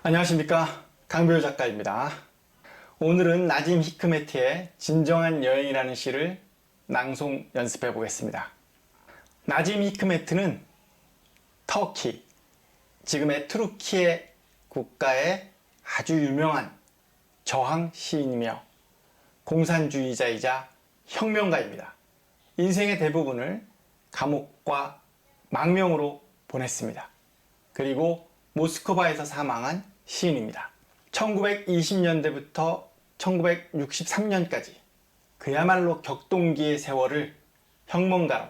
안녕하십니까, 강배우 작가입니다. 오늘은 나짐 히크메트의 진정한 여행이라는 시를 낭송 연습해 보겠습니다. 나짐 히크메트는 터키, 지금의 투르키의 국가의 아주 유명한 저항 시인이며 공산주의자이자 혁명가입니다. 인생의 대부분을 감옥과 망명으로 보냈습니다. 그리고 모스크바에서 사망한 시인입니다. 1920년대부터 1963년까지 그야말로 격동기의 세월을 혁명가로,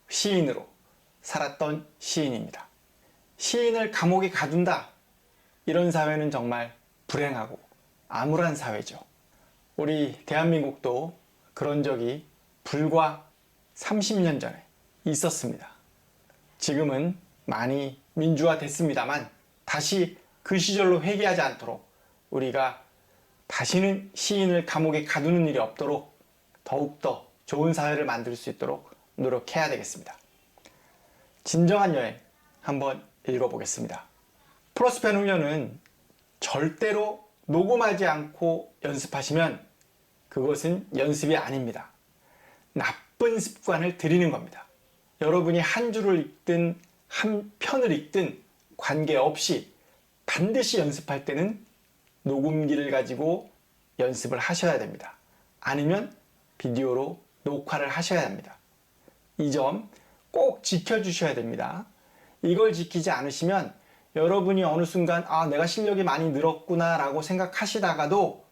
시인으로 살았던 시인입니다. 시인을 감옥에 가둔다, 이런 사회는 정말 불행하고 암울한 사회죠. 우리 대한민국도 그런 적이 불과 30년 전에 있었습니다. 지금은 많이 민주화됐습니다만 다시 그 시절로 회귀하지 않도록 우리가 다시는 시인을 감옥에 가두는 일이 없도록 더욱더 좋은 사회를 만들 수 있도록 노력해야 되겠습니다. 진정한 여행 한번 읽어보겠습니다. 프로스펜 훈련은 절대로 녹음하지 않고 연습하시면 그것은 연습이 아닙니다. 나쁜 습관을 들이는 겁니다. 여러분이 한 줄을 읽든 한 편을 읽든 관계없이 반드시 연습할 때는 녹음기를 가지고 연습을 하셔야 됩니다. 아니면 비디오로 녹화를 하셔야 합니다. 이 점 꼭 지켜주셔야 됩니다. 이걸 지키지 않으시면 여러분이 어느 순간 내가 실력이 많이 늘었구나 라고 생각하시다가도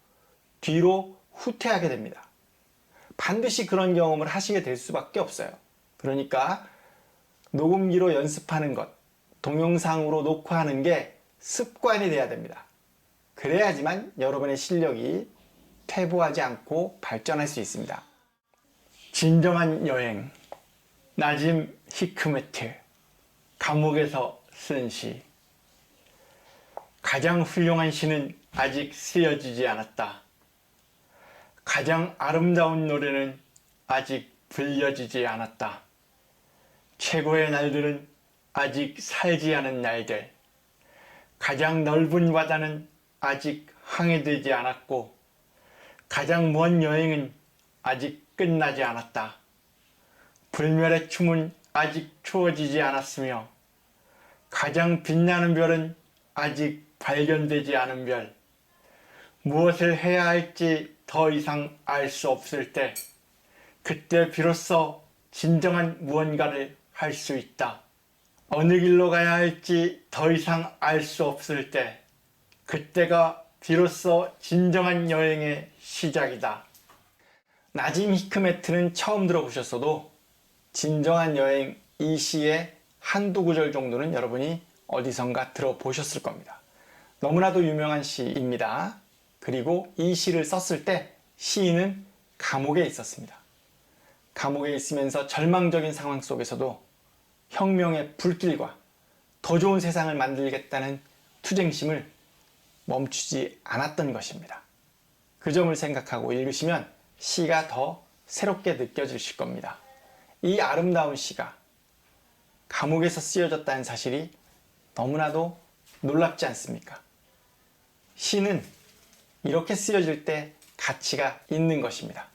뒤로 후퇴하게 됩니다. 반드시 그런 경험을 하시게 될 수밖에 없어요. 그러니까 녹음기로 연습하는 것, 동영상으로 녹화하는 게 습관이 돼야 됩니다. 그래야지만 여러분의 실력이 퇴보하지 않고 발전할 수 있습니다. 진정한 여행, 나짐 히크메트, 감옥에서 쓴 시. 가장 훌륭한 시는 아직 쓰여지지 않았다. 가장 아름다운 노래는 아직 불려지지 않았다. 최고의 날들은 아직 살지 않은 날들. 가장 넓은 바다는 아직 항해되지 않았고 가장 먼 여행은 아직 끝나지 않았다. 불멸의 춤은 아직 추어지지 않았으며 가장 빛나는 별은 아직 발견되지 않은 별. 무엇을 해야 할지 더 이상 알 수 없을 때 그때 비로소 진정한 무언가를 할 수 있다. 어느 길로 가야 할지 더 이상 알 수 없을 때 그때가 비로소 진정한 여행의 시작이다. 나짐 히크메트는 처음 들어보셨어도 진정한 여행, 이 시의 한두 구절 정도는 여러분이 어디선가 들어보셨을 겁니다. 너무나도 유명한 시입니다. 그리고 이 시를 썼을 때 시인은 감옥에 있었습니다. 감옥에 있으면서 절망적인 상황 속에서도 혁명의 불길과 더 좋은 세상을 만들겠다는 투쟁심을 멈추지 않았던 것입니다. 그 점을 생각하고 읽으시면 시가 더 새롭게 느껴지실 겁니다. 이 아름다운 시가 감옥에서 쓰여졌다는 사실이 너무나도 놀랍지 않습니까? 시는 이렇게 쓰여질 때 가치가 있는 것입니다.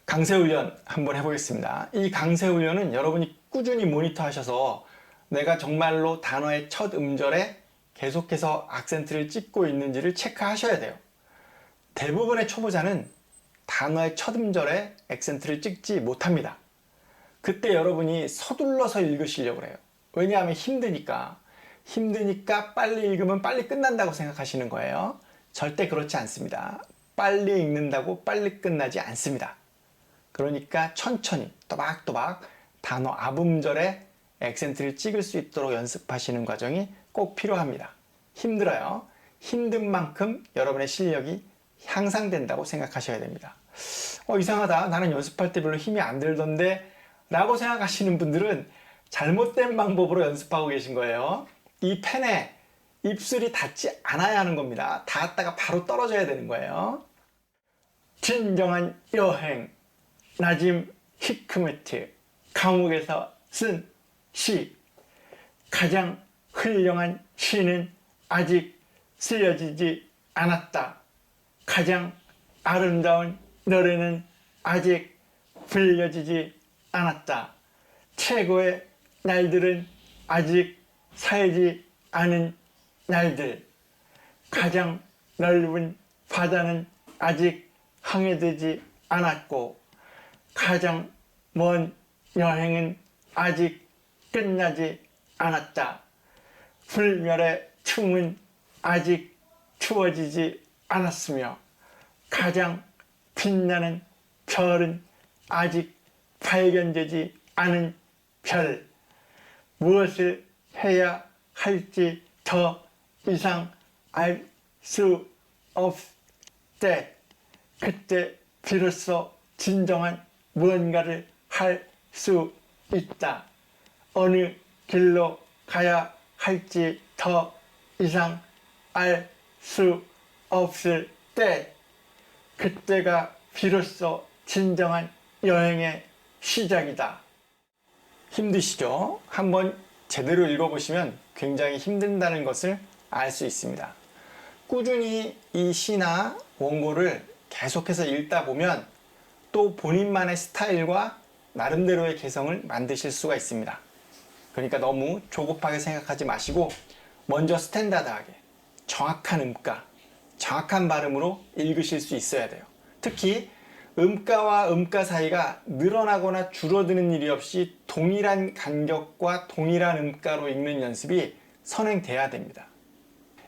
강세훈련 한번 해보겠습니다. 이 강세훈련은 여러분이 꾸준히 모니터 하셔서 내가 정말로 단어의 첫 음절에 계속해서 악센트를 찍고 있는지를 체크하셔야 돼요. 대부분의 초보자는 단어의 첫 음절에 액센트를 찍지 못합니다. 그때 여러분이 서둘러서 읽으시려고 해요. 왜냐하면 힘드니까 빨리 읽으면 빨리 끝난다고 생각하시는 거예요. 절대 그렇지 않습니다. 빨리 읽는다고 빨리 끝나지 않습니다. 그러니까 천천히 또박또박 단어 앞음절에 액센트를 찍을 수 있도록 연습하시는 과정이 꼭 필요합니다. 힘들어요. 힘든 만큼 여러분의 실력이 향상된다고 생각하셔야 됩니다. 이상하다. 나는 연습할 때 별로 힘이 안 들던데 라고 생각하시는 분들은 잘못된 방법으로 연습하고 계신 거예요. 이 펜에 입술이 닿지 않아야 하는 겁니다. 닿았다가 바로 떨어져야 되는 거예요. 진정한 여행, 나짐 히크메트, 감옥에서 쓴 시. 가장 훌륭한 시는 아직 쓰여지지 않았다. 가장 아름다운 노래는 아직 불려지지 않았다. 최고의 날들은 아직 살지 않은 날들. 가장 넓은 바다는 아직 항해되지 않았고, 가장 먼 여행은 아직 끝나지 않았다. 불멸의 춤은 아직 추워지지 않았으며, 가장 빛나는 별은 아직 발견되지 않은 별. 무엇을 해야 할지 더 이상 알 수 없을 때, 그때 비로소 진정한 무언가를 할 수 있다. 어느 길로 가야 할지 더 이상 알 수 없을 때, 그때가 비로소 진정한 여행의 시작이다. 힘드시죠? 한번 제대로 읽어보시면 굉장히 힘든다는 것을 알 수 있습니다. 꾸준히 이 시나 원고를 계속해서 읽다 보면 또 본인만의 스타일과 나름대로의 개성을 만드실 수가 있습니다. 그러니까 너무 조급하게 생각하지 마시고 먼저 스탠다드하게 정확한 음가, 정확한 발음으로 읽으실 수 있어야 돼요. 특히 음가와 음가 사이가 늘어나거나 줄어드는 일이 없이 동일한 간격과 동일한 음가로 읽는 연습이 선행돼야 됩니다.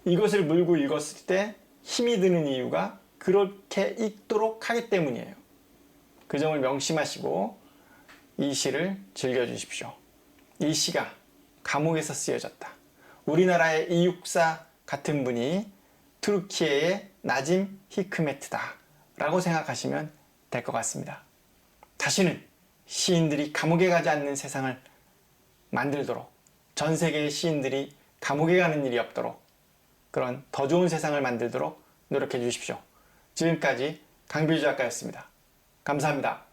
이것을 물고 읽었을 때 힘이 드는 이유가 그렇게 읽도록 하기 때문이에요. 그 점을 명심하시고 이 시를 즐겨주십시오. 이 시가 감옥에서 쓰여졌다. 우리나라의 이육사 같은 분이 투르키예의 나짐 히크메트다 라고 생각하시면 될 것 같습니다. 다시는 시인들이 감옥에 가지 않는 세상을 만들도록, 전 세계의 시인들이 감옥에 가는 일이 없도록, 그런 더 좋은 세상을 만들도록 노력해 주십시오. 지금까지 강필주 작가였습니다. 감사합니다.